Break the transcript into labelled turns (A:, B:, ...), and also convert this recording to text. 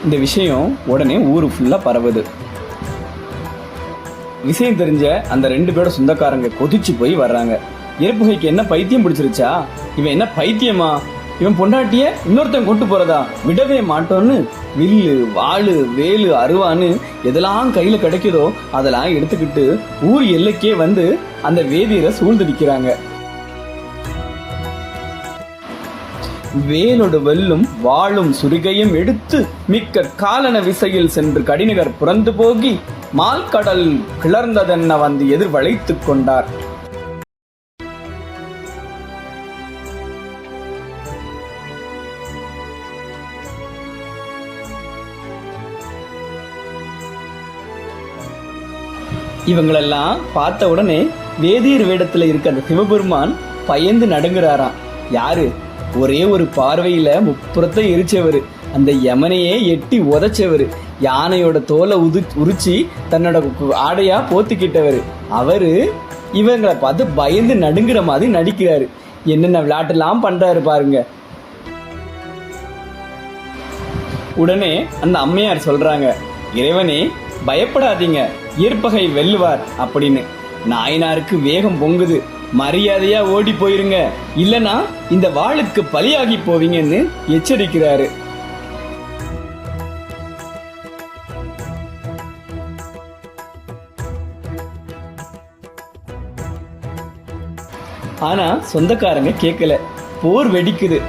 A: இந்த விஷயம் உடனே ஊரு ஃபுல்லா பரவுது. விஷயம் தெரிஞ்ச அந்த 2 பேரோட சொந்தக்காரங்க கொதிச்சு போய் வர்றாங்க. ஏற்புகைக்கு என்ன பைத்தியம் பிடிச்சிருச்சா? இவன் என்ன பைத்தியமா? இவன் பொண்டாட்டிய இன்னொருத்தன் கொண்டு போறதா? விடவே மாட்டோன்னு வில்லு, வாளு, வேலு, அருவான்னு எதெல்லாம் கையில கிடைக்குதோ அதெல்லாம் எடுத்துக்கிட்டு ஊர் எல்லைக்கே வந்து அந்த வேதியரை சூழ்ந்து நிற்கிறாங்க. வேலோடு வெல்லும் வாளும் சுரிகையும் எடுத்து மிக்க காலன விசையில் சென்று கடிநகர் புறந்து போகி மால்கடல் கிளர்ந்ததென்ன வந்து எதிர் வளைத்துக் கொண்டார். இவங்களெல்லாம் பார்த்த உடனே வேதியர் வேடத்துல இருக்க அந்த சிவபெருமான் பயந்து நடுங்குறாராம். யாரு? ஒரே ஒரு பார்வையில முப்புறத்தை எரிச்சவர், அந்த யமனையே எட்டி உதைச்சவர், யானையோட தோலை உரிச்சு தன்னோட ஆடையா போத்திக்கிட்டவர் அவரு இவங்களை பார்த்து பயந்து நடுங்குற மாதிரி நடிக்கிறாரு. என்னென்ன விளையாட்டெல்லாம் பண்றாரு பாருங்க. உடனே அந்த அம்மையார் சொல்றாங்க, இறைவனே பயப்படாதீங்க, ஏற்பகை வெல்லுவார் அப்படின்னு. நாயனாருக்கு வேகம் பொங்குது, மரியாதையா ஓடி போயிருங்க, இல்லனா இந்த வாளுக்கு பலியாகி போவீங்கன்னு எச்சரிக்கிறாரு. ஆனா சொந்தக்காரங்க கேட்கல. போர் வெடிக்குது.